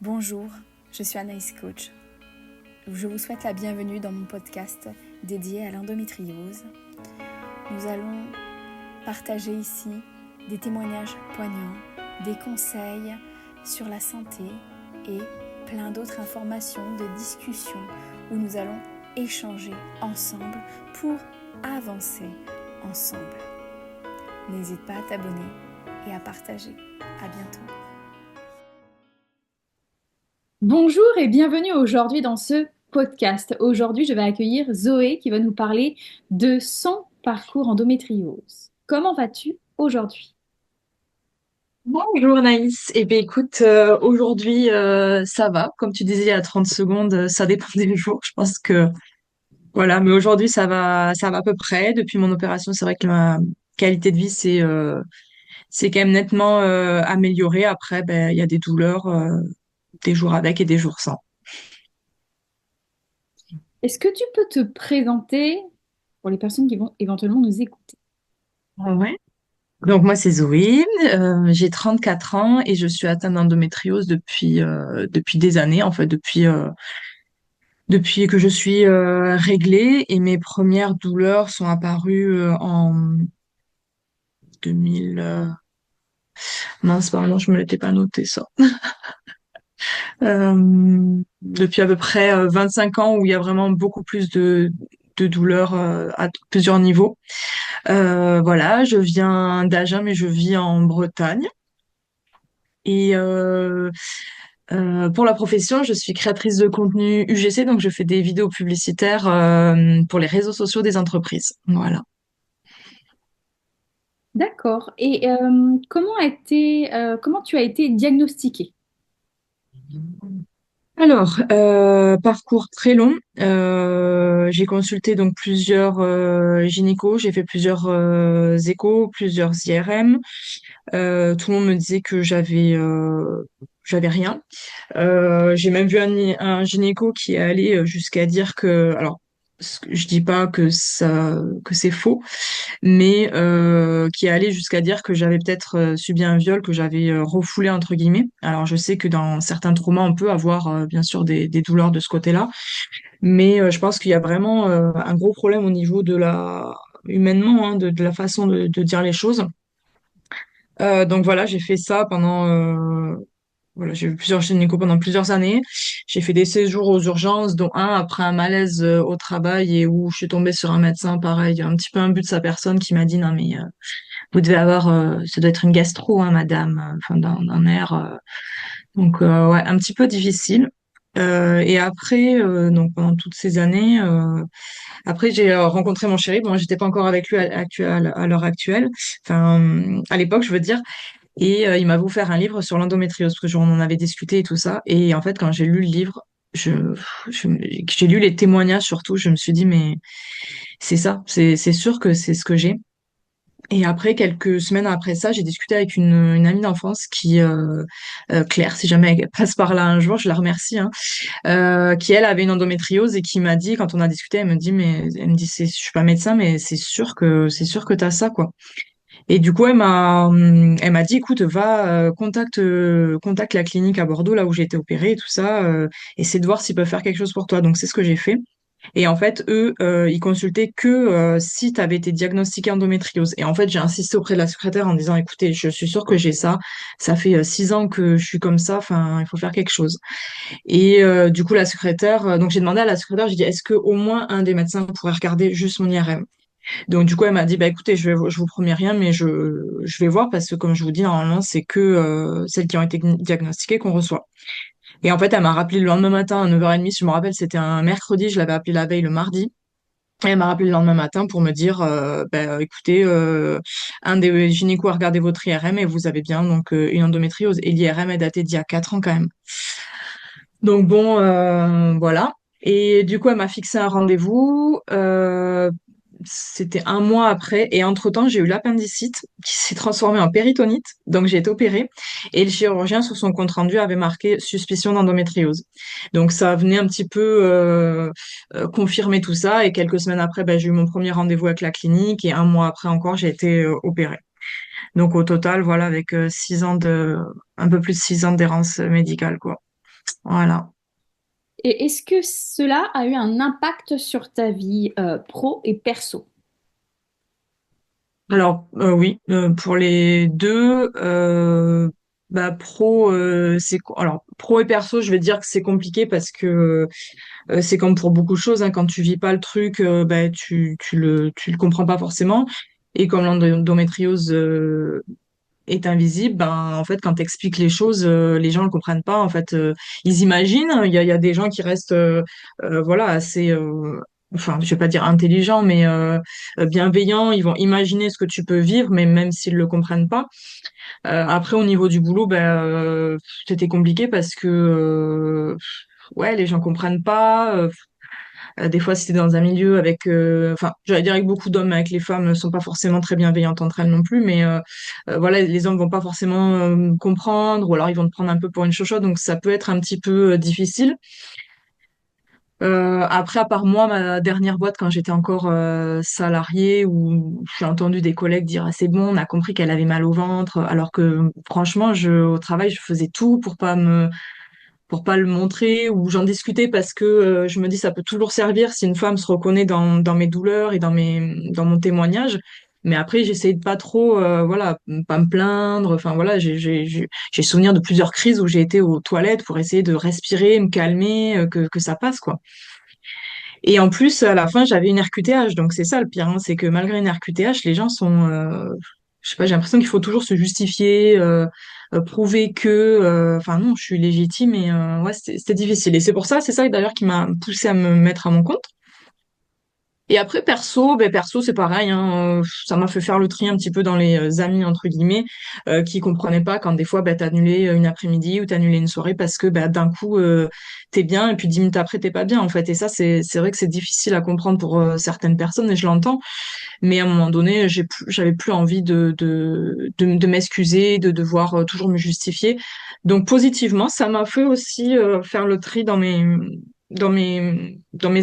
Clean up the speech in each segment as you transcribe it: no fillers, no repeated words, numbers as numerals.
Bonjour, je suis Anaïs Coach. Je vous souhaite la bienvenue dans mon podcast dédié à l'endométriose. Nous allons partager ici des témoignages poignants, des conseils sur la santé et plein d'autres informations de discussion où nous allons échanger ensemble pour avancer ensemble. N'hésite pas à t'abonner et à partager. À bientôt. Bonjour et bienvenue aujourd'hui dans ce podcast. Aujourd'hui, je vais accueillir Zoé qui va nous parler de son parcours endométriose. Comment vas-tu aujourd'hui? Bonjour Naïs. Eh bien écoute, aujourd'hui ça va. Comme tu disais il y a 30 secondes, ça dépend des jours. Je pense que voilà, mais aujourd'hui ça va à peu près. Depuis mon opération, c'est vrai que ma qualité de vie c'est quand même nettement améliorée. Après, ben il y a des douleurs, des jours avec et des jours sans. Est-ce que tu peux te présenter pour les personnes qui vont éventuellement nous écouter? Ouais. Donc moi c'est Zoé, j'ai 34 ans et je suis atteinte d'endométriose depuis des années en fait depuis que je suis réglée et mes premières douleurs sont apparues en 2000. Mince, pardon, je me l'étais pas noté ça. Depuis à peu près 25 ans où il y a vraiment beaucoup plus de douleurs à plusieurs niveaux. Voilà, je viens d'Agen, mais je vis en Bretagne. Et pour la profession, je suis créatrice de contenu UGC, donc je fais des vidéos publicitaires pour les réseaux sociaux des entreprises. Voilà. D'accord. Et comment tu as été diagnostiquée? Alors, parcours très long. J'ai consulté donc plusieurs gynécos, j'ai fait plusieurs échos, plusieurs IRM. Tout le monde me disait que j'avais rien. J'ai même vu un gynéco qui est allé jusqu'à dire que, alors, je dis pas que c'est faux, mais qui est allé jusqu'à dire que j'avais peut-être subi un viol que j'avais refoulé entre guillemets. Alors je sais que dans certains traumas on peut avoir bien sûr des douleurs de ce côté-là, mais je pense qu'il y a vraiment un gros problème au niveau de la humainement de la façon de dire les choses. Donc voilà, j'ai fait ça pendant voilà, j'ai eu plusieurs gynécos pendant plusieurs années. J'ai fait des séjours aux urgences, dont un après un malaise au travail et où je suis tombée sur un médecin, pareil, un petit peu imbu de sa personne qui m'a dit non mais vous devez avoir, ça doit être une gastro, hein, madame, enfin d'un air. Donc ouais, un petit peu difficile. Et après, donc pendant toutes ces années, après j'ai rencontré mon chéri. Bon, j'étais pas encore avec lui à l'heure actuelle, enfin à l'époque, je veux dire. Et il m'a offert un livre sur l'endométriose parce que on en avait discuté et tout ça. Et en fait, quand j'ai lu le livre, j'ai lu les témoignages surtout, je me suis dit mais c'est ça, c'est sûr que c'est ce que j'ai. Et après, quelques semaines après ça, j'ai discuté avec une amie d'enfance Claire, si jamais elle passe par là un jour, je la remercie, hein, qui elle avait une endométriose et qui m'a dit, quand on a discuté, elle me dit, je suis pas médecin, mais c'est sûr que t'as ça, quoi. Et du coup, elle m'a dit, écoute, contacte la clinique à Bordeaux, là où j'ai été opérée et tout ça, essaie de voir s'ils peuvent faire quelque chose pour toi. Donc c'est ce que j'ai fait. Et en fait, eux, ils consultaient que si tu avais été diagnostiqué endométriose. Et en fait, j'ai insisté auprès de la secrétaire en disant, écoutez, je suis sûre que j'ai ça. Ça fait 6 ans que je suis comme ça. Enfin, il faut faire quelque chose. Et du coup, la secrétaire, donc j'ai demandé à la secrétaire, j'ai dit, est-ce que au moins un des médecins pourrait regarder juste mon IRM? Donc du coup, elle m'a dit, bah écoutez, je vous promets rien, mais je vais voir parce que comme je vous dis, normalement, c'est que celles qui ont été diagnostiquées qu'on reçoit. Et en fait, elle m'a rappelé le lendemain matin à 9h30, je me rappelle, c'était un mercredi, je l'avais appelé la veille le mardi. Et elle m'a rappelé le lendemain matin pour me dire, écoutez, un des gynécos a regardé votre IRM et vous avez bien donc une endométriose. Et l'IRM est daté d'il y a 4 ans quand même. Donc bon, voilà. Et du coup, elle m'a fixé un rendez-vous. C'était un mois après. Et entre-temps, j'ai eu l'appendicite qui s'est transformé en péritonite. Donc j'ai été opérée. Et le chirurgien, sur son compte-rendu, avait marqué suspicion d'endométriose. Donc ça venait un petit peu confirmer tout ça. Et quelques semaines après, ben, j'ai eu mon premier rendez-vous avec la clinique. Et un mois après encore, j'ai été opérée. Donc au total, voilà, avec un peu plus de 6 ans d'errance médicale, quoi. Voilà. Et est-ce que cela a eu un impact sur ta vie pro et perso? Alors oui, pour les deux, bah pro, alors pro et perso, je vais dire que c'est compliqué parce que c'est comme pour beaucoup de choses, hein, quand tu vis pas le truc, bah tu le comprends pas forcément. Et comme l'endométriose est invisible, ben en fait quand t'expliques les choses, les gens le comprennent pas. En fait, ils imaginent. Il y a des gens qui restent, voilà, assez, enfin, je vais pas dire intelligents, mais bienveillants. Ils vont imaginer ce que tu peux vivre, mais même s'ils le comprennent pas. Après, au niveau du boulot, ben c'était compliqué parce que ouais, les gens comprennent pas. Des fois, si t'es dans un milieu avec, enfin, j'allais dire avec beaucoup d'hommes, avec les femmes ne sont pas forcément très bienveillantes entre elles non plus, mais voilà, les hommes vont pas forcément comprendre, ou alors ils vont te prendre un peu pour une chochotte, donc ça peut être un petit peu difficile. Après, à part moi, ma dernière boîte, quand j'étais encore salariée, où j'ai entendu des collègues dire ah, c'est bon, on a compris qu'elle avait mal au ventre, alors que franchement, au travail, je faisais tout pour pas le montrer, ou j'en discutais parce que je me dis ça peut toujours servir si une femme se reconnaît dans mes douleurs et dans mon témoignage. Mais après, j'essayais de pas trop, voilà, pas me plaindre. Enfin voilà, j'ai souvenir de plusieurs crises où j'ai été aux toilettes pour essayer de respirer, me calmer, que ça passe quoi. Et en plus, à la fin, j'avais une RQTH, donc c'est ça le pire, hein, c'est que malgré une RQTH, les gens sont, je sais pas, j'ai l'impression qu'il faut toujours se justifier, prouver que, enfin non, je suis légitime et ouais, c'était difficile. Et c'est ça d'ailleurs qui m'a poussé à me mettre à mon compte. Et après, perso, c'est pareil, hein, ça m'a fait faire le tri un petit peu dans les amis, entre guillemets, qui comprenaient pas quand des fois, bah, t'annulais une après-midi ou t'annulais une soirée parce que, bah, d'un coup, t'es bien et puis 10 minutes après, t'es pas bien, en fait. Et ça, c'est vrai que c'est difficile à comprendre pour certaines personnes et je l'entends. Mais à un moment donné, j'avais plus envie de m'excuser, de devoir toujours me justifier. Donc, positivement, ça m'a fait aussi faire le tri dans mes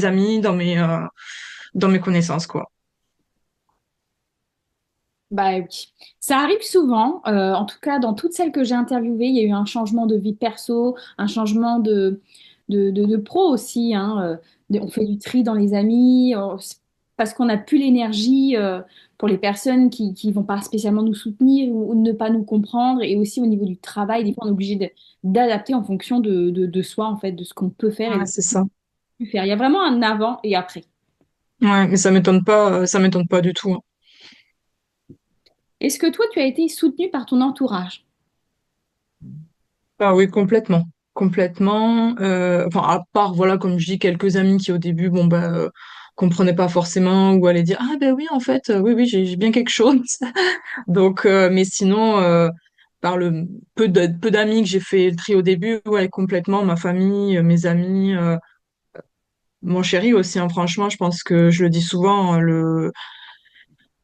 amis, dans mes connaissances, quoi. Bah oui, ça arrive souvent. En tout cas, dans toutes celles que j'ai interviewées, il y a eu un changement de vie perso, un changement de pro aussi, hein. On fait du tri dans les amis, parce qu'on n'a plus l'énergie pour les personnes qui vont pas spécialement nous soutenir ou ne pas nous comprendre. Et aussi au niveau du travail, des fois, on est obligé d'adapter en fonction de soi, en fait, de ce qu'on peut faire et de Ouais, ce c'est qu'on ne ça. peut plus faire. Il y a vraiment un avant et après. Ouais, mais ça m'étonne pas du tout, hein. Est-ce que toi, tu as été soutenu par ton entourage? Ah oui, complètement. Complètement. Enfin, à part, voilà, comme je dis, quelques amis qui au début, bon, bah, comprenaient pas forcément ou allaient dire, ah ben oui, en fait, oui, oui, j'ai bien quelque chose. Donc, mais sinon, par le peu d'amis que j'ai fait le tri au début, ouais, complètement, ma famille, mes amis, mon chéri aussi, hein, franchement, je pense que je le dis souvent, hein,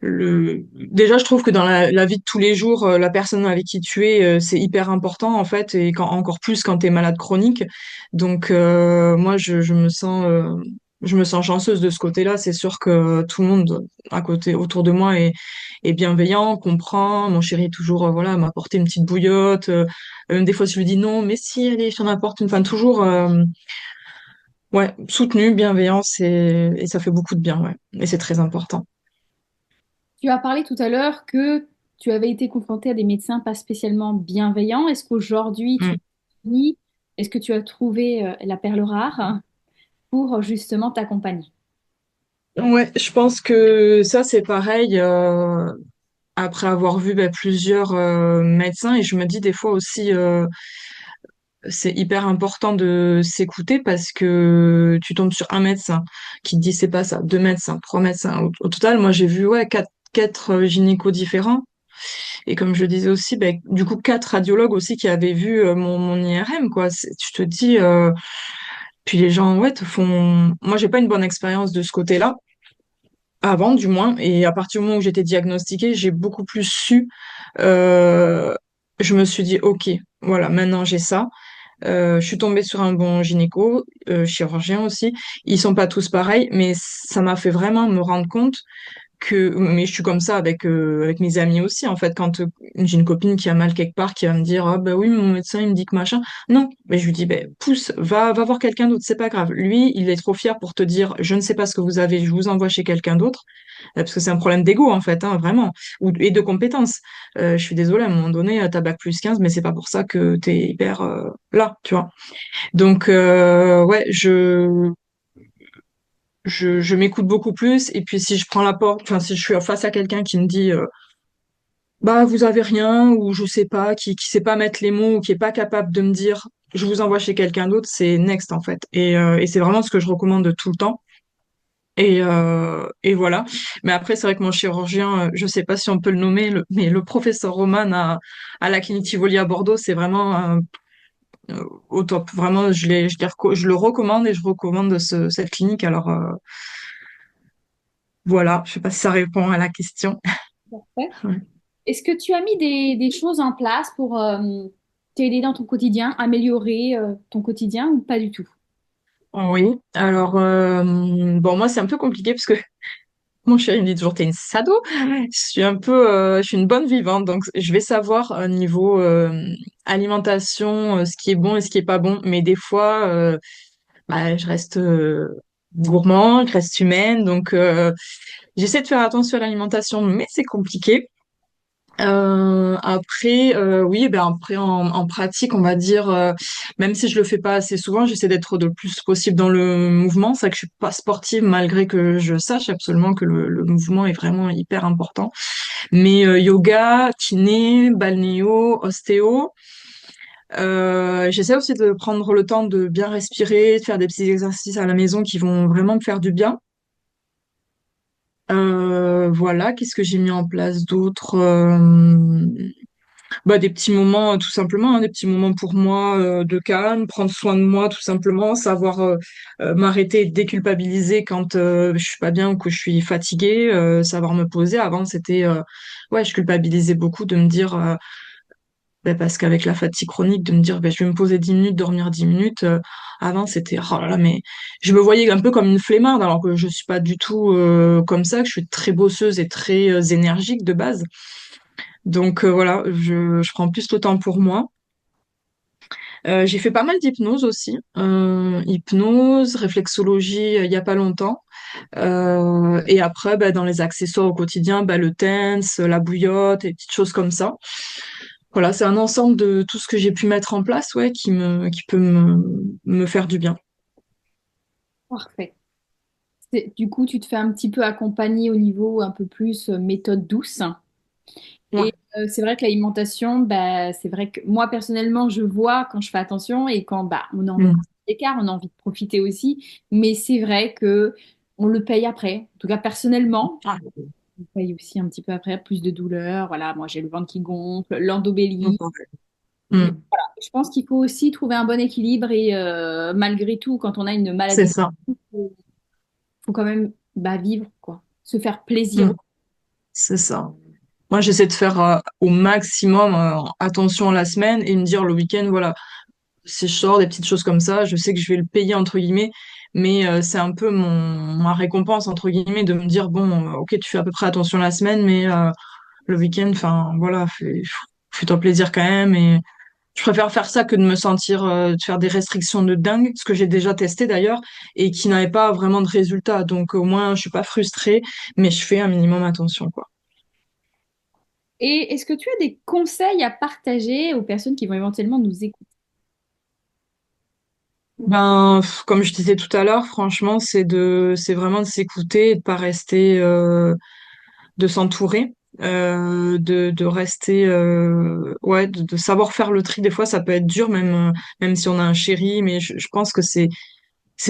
déjà, je trouve que dans la vie de tous les jours, la personne avec qui tu es, c'est hyper important en fait, et encore plus quand tu es malade chronique. Donc, moi, je me sens chanceuse de ce côté-là. C'est sûr que tout le monde à côté, autour de moi, est bienveillant, comprend. Mon chéri est toujours, voilà, m'a apporté une petite bouillotte. Des fois, je lui dis non, mais si, allez, je t'en apporte une. Enfin, toujours, ouais, soutenu, bienveillance, et ça fait beaucoup de bien, ouais. Et c'est très important. Tu as parlé tout à l'heure que tu avais été confronté à des médecins pas spécialement bienveillants. Est-ce qu'aujourd'hui, Mm. tu dis, est-ce que tu as trouvé la perle rare pour justement t'accompagner? Ouais, je pense que ça c'est pareil après avoir vu plusieurs médecins et je me dis des fois aussi c'est hyper important de s'écouter parce que tu tombes sur un médecin qui te dit c'est pas ça, deux médecins, trois médecins. Au total, moi j'ai vu ouais quatre gynécos différents et comme je le disais aussi, du coup quatre radiologues aussi qui avaient vu mon IRM quoi. Tu te dis puis les gens ouais te font. Moi j'ai pas une bonne expérience de ce côté-là. Avant, du moins, et à partir du moment où j'étais diagnostiquée, j'ai beaucoup plus su. Euh, je me suis dit, ok, voilà, maintenant j'ai ça. Je suis tombée sur un bon gynéco, chirurgien aussi. Ils sont pas tous pareils, mais ça m'a fait vraiment me rendre compte mais je suis comme ça avec mes amis aussi, en fait, quand j'ai une copine qui a mal quelque part, qui va me dire, ah, bah oui, mon médecin, il me dit que machin. Non, mais je lui dis, ben, pousse, va voir quelqu'un d'autre, c'est pas grave. Lui, il est trop fier pour te dire, je ne sais pas ce que vous avez, je vous envoie chez quelqu'un d'autre, parce que c'est un problème d'ego, en fait, hein, vraiment, et de compétences. Je suis désolée, à un moment donné, t'as bac plus 15, mais c'est pas pour ça que t'es hyper, là, tu vois. Donc, ouais, je m'écoute beaucoup plus. Et puis si je prends la porte, enfin si je suis face à quelqu'un qui me dit bah vous avez rien ou je sais pas, qui sait pas mettre les mots ou qui est pas capable de me dire je vous envoie chez quelqu'un d'autre, c'est next en fait. Et c'est vraiment ce que je recommande tout le temps. Et voilà. Mais après, c'est vrai que mon chirurgien, je sais pas si on peut le nommer, mais le professeur Roman à la clinique Tivoli à Bordeaux, c'est vraiment au top. Vraiment, je le recommande et je recommande cette clinique. Alors, voilà, je sais pas si ça répond à la question. Parfait. Ouais. Est-ce que tu as mis des choses en place pour t'aider dans ton quotidien, améliorer ton quotidien ou pas du tout? Oui, alors bon moi c'est un peu compliqué parce que mon chéri me dit toujours t'es une sado. Je suis un peu, je suis une bonne vivante donc je vais savoir niveau alimentation ce qui est bon et ce qui est pas bon, mais des fois bah, je reste gourmand, je reste humaine donc j'essaie de faire attention à l'alimentation mais c'est compliqué. Après, oui, ben après en pratique, on va dire, même si je le fais pas assez souvent, j'essaie d'être le plus possible dans le mouvement. C'est vrai que je suis pas sportive, malgré que je sache absolument que le mouvement est vraiment hyper important. Mais yoga, kiné, balnéo, ostéo. J'essaie aussi de prendre le temps de bien respirer, de faire des petits exercices à la maison qui vont vraiment me faire du bien. Voilà, qu'est-ce que j'ai mis en place d'autre? Bah, des petits moments, tout simplement, hein, des petits moments pour moi de calme, prendre soin de moi, tout simplement, savoir m'arrêter et déculpabiliser quand je suis pas bien ou que je suis fatiguée, savoir me poser. Avant, c'était, ouais, je culpabilisais beaucoup de me dire, bah, parce qu'avec la fatigue chronique, de me dire, bah, je vais me poser 10 minutes, dormir 10 minutes. Avant, c'était, oh là là, mais je me voyais un peu comme une flemmarde, alors que je suis pas du tout comme ça, que je suis très bosseuse et très énergique de base. Donc voilà, je prends plus le temps pour moi. J'ai fait pas mal d'hypnose aussi. Hypnose, réflexologie, il y a pas longtemps. Et après, bah, dans les accessoires au quotidien, bah, le TENS, la bouillotte, et des petites choses comme ça. Voilà, c'est un ensemble de tout ce que j'ai pu mettre en place, ouais, qui peut me faire du bien. Parfait. Du coup, tu te fais un petit peu accompagner au niveau un peu plus méthode douce. Ouais. Et c'est vrai que l'alimentation, bah, c'est vrai que moi personnellement, je vois quand je fais attention et quand bah, on a envie Mm. d'écart, on a envie de profiter aussi. Mais c'est vrai que on le paye après. En tout cas, personnellement, Ah, on paye aussi un petit peu après, plus de douleur. Voilà, moi j'ai le ventre qui gonfle, donc, l'endobélie. ouais. Mais Mm. voilà, je pense qu'il faut aussi trouver un bon équilibre et malgré tout, quand on a une C'est maladie, ça. il faut quand même bah, vivre, quoi. Se faire plaisir. Mm. C'est ça. Moi, j'essaie de faire au maximum attention la semaine et me dire le week-end, voilà, si je sors des petites choses comme ça, je sais que je vais le payer entre guillemets, mais c'est un peu ma récompense entre guillemets de me dire bon, ok, tu fais à peu près attention la semaine, mais le week-end, enfin voilà, fais-toi plaisir quand même. Et je préfère faire ça que de me sentir de faire des restrictions de dingue, ce que j'ai déjà testé d'ailleurs et qui n'avait pas vraiment de résultat. Donc au moins, je suis pas frustrée, mais je fais un minimum attention, quoi. Et est-ce que tu as des conseils à partager aux personnes qui vont éventuellement nous écouter? Ben, comme je disais tout à l'heure, franchement, c'est vraiment de s'écouter et de pas rester, de s'entourer, de rester, ouais, de savoir faire le tri. Des fois, ça peut être dur, même si on a un chéri, mais je pense que c'est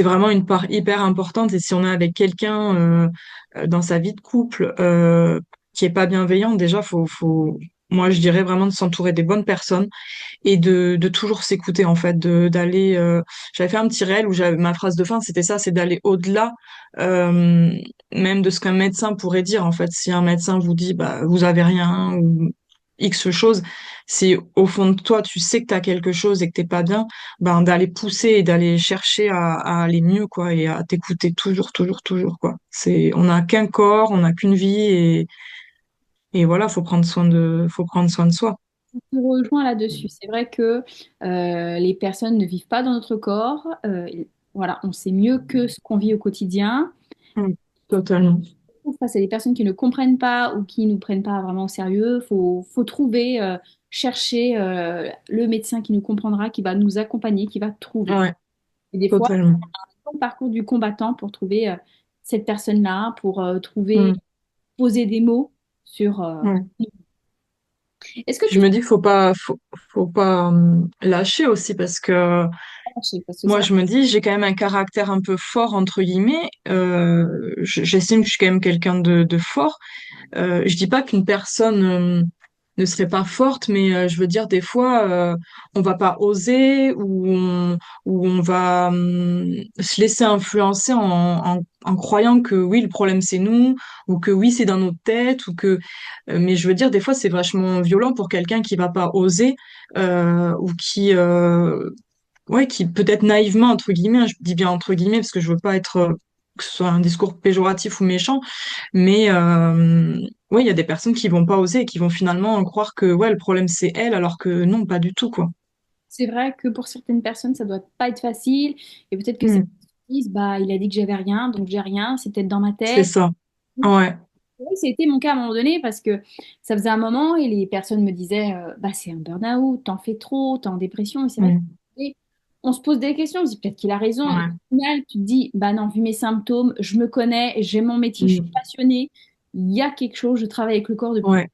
vraiment une part hyper importante. Et si on est avec quelqu'un, dans sa vie de couple, qui est pas bienveillant, déjà, moi, je dirais vraiment de s'entourer des bonnes personnes et de toujours s'écouter en fait d'aller j'avais fait un petit réel où j'avais ma phrase de fin c'était ça, c'est d'aller au-delà euh, même de ce qu'un médecin pourrait dire en fait. Si un médecin vous dit bah vous avez rien ou X choses, si au fond de toi, tu sais que tu as quelque chose et que t'es pas bien, ben, d'aller pousser et d'aller chercher à aller mieux, quoi, et à t'écouter toujours, toujours, toujours, quoi. On n'a qu'un corps, on n'a qu'une vie et voilà, faut prendre soin de soi. Je vous rejoins là-dessus. C'est vrai que les personnes ne vivent pas dans notre corps. Voilà, on sait mieux que ce qu'on vit au quotidien. Mm. Totalement. Face à des personnes qui ne comprennent pas ou qui ne nous prennent pas vraiment au sérieux, faut trouver, chercher le médecin qui nous comprendra, qui va nous accompagner, qui va trouver. Ouais, Et des fois, totalement. on parcourt du combattant pour trouver cette personne-là, pour trouver, Mm. poser des mots sur. Ouais. Est-ce que Je tu me dis, faut pas lâcher aussi parce que parce que c'est moi, vrai. je me dis, j'ai quand même un caractère un peu fort, entre guillemets. J'estime que je suis quand même quelqu'un de fort. Je dis pas qu'une personne ne serait pas forte, mais je veux dire, des fois, on va pas oser ou on va se laisser influencer en croyant que oui, le problème c'est nous, ou que oui, c'est dans notre tête, ou que. Mais je veux dire, des fois, c'est vachement violent pour quelqu'un qui va pas oser ou qui ouais, qui peut-être naïvement, entre guillemets, hein, je dis bien entre guillemets parce que je veux pas être, que ce soit un discours péjoratif ou méchant, mais ouais, il y a des personnes qui vont pas oser et qui vont finalement croire que ouais, le problème c'est elle, alors que non, pas du tout, quoi. C'est vrai que pour certaines personnes, ça doit pas être facile. Et peut-être que certaines Mm, se disent, bah, il a dit que j'avais rien, donc j'ai rien, c'est peut-être dans ma c'est tête. ça. Ouais. Oui, c'était mon cas à un moment donné parce que ça faisait un moment et les personnes me disaient, bah, c'est un burn-out, t'en fais trop, t'es en dépression. Et c'est vrai Mm, qu'on se pose des questions, on se dit peut-être qu'il a raison. Et ouais. au final, tu te dis, bah non, vu mes symptômes, je me connais, j'ai mon métier, je suis Mm, passionnée, il y a quelque chose, je travaille avec le corps depuis ouais,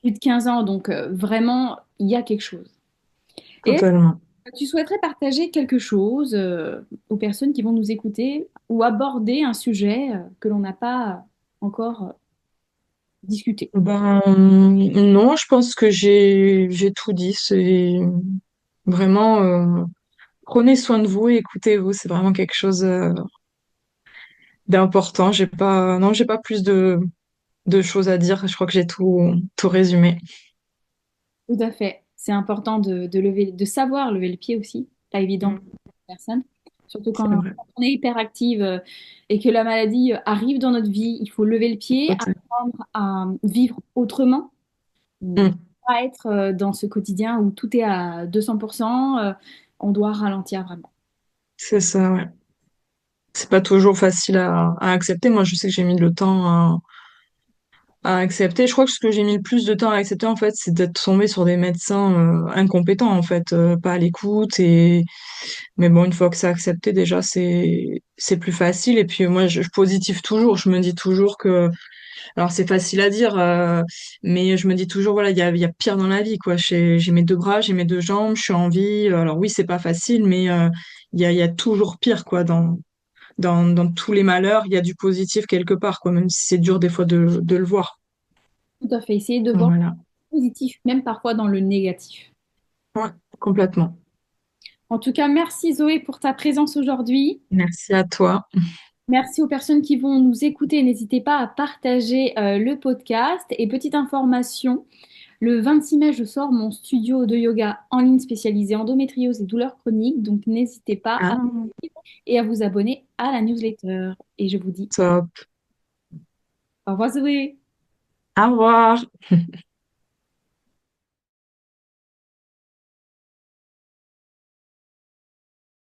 plus de 15 ans, donc vraiment, il y a quelque chose. Et totalement. tu souhaiterais partager quelque chose aux personnes qui vont nous écouter ou aborder un sujet que l'on n'a pas encore discuté? Ben non, je pense que j'ai tout dit. C'est vraiment prenez soin de vous et écoutez-vous. C'est vraiment quelque chose d'important. J'ai pas plus de choses à dire. Je crois que j'ai tout résumé. Tout à fait. C'est important de lever, de savoir lever le pied aussi. Pas évident pour Mm, les personnes. Surtout c'est vrai. quand on est hyperactive et que la maladie arrive dans notre vie, il faut lever le pied, Total- apprendre à vivre autrement. Mm, Pas être dans ce quotidien où tout est à 200%. On doit ralentir vraiment. c'est ça, ouais. C'est pas toujours facile à accepter. Moi, je sais que j'ai mis le temps à accepter. Je crois que ce que j'ai mis le plus de temps à accepter, en fait, c'est d'être tombée sur des médecins incompétents, en fait, pas à l'écoute. Mais bon, une fois que c'est accepté, déjà, c'est plus facile. Et puis moi, je positive toujours. Je me dis toujours que, alors c'est facile à dire, mais je me dis toujours, voilà, il y a pire dans la vie, quoi. J'ai mes deux bras, j'ai mes deux jambes, je suis en vie. Alors oui, c'est pas facile, mais il y a toujours pire, quoi, dans tous les malheurs, il y a du positif quelque part, quoi, même si c'est dur des fois de le voir. Tout à fait. Essayer de voir Voilà. le positif, même parfois dans le négatif. Ouais, complètement. En tout cas, merci Zoé pour ta présence aujourd'hui. Merci à toi. Merci aux personnes qui vont nous écouter. N'hésitez pas à partager le podcast. Et petite information, le 26 mai, je sors mon studio de yoga en ligne spécialisé endométriose et douleurs chroniques. Donc, n'hésitez pas à Ah, et à vous abonner à la newsletter. Et je vous dis top. au revoir Zoé. Au revoir.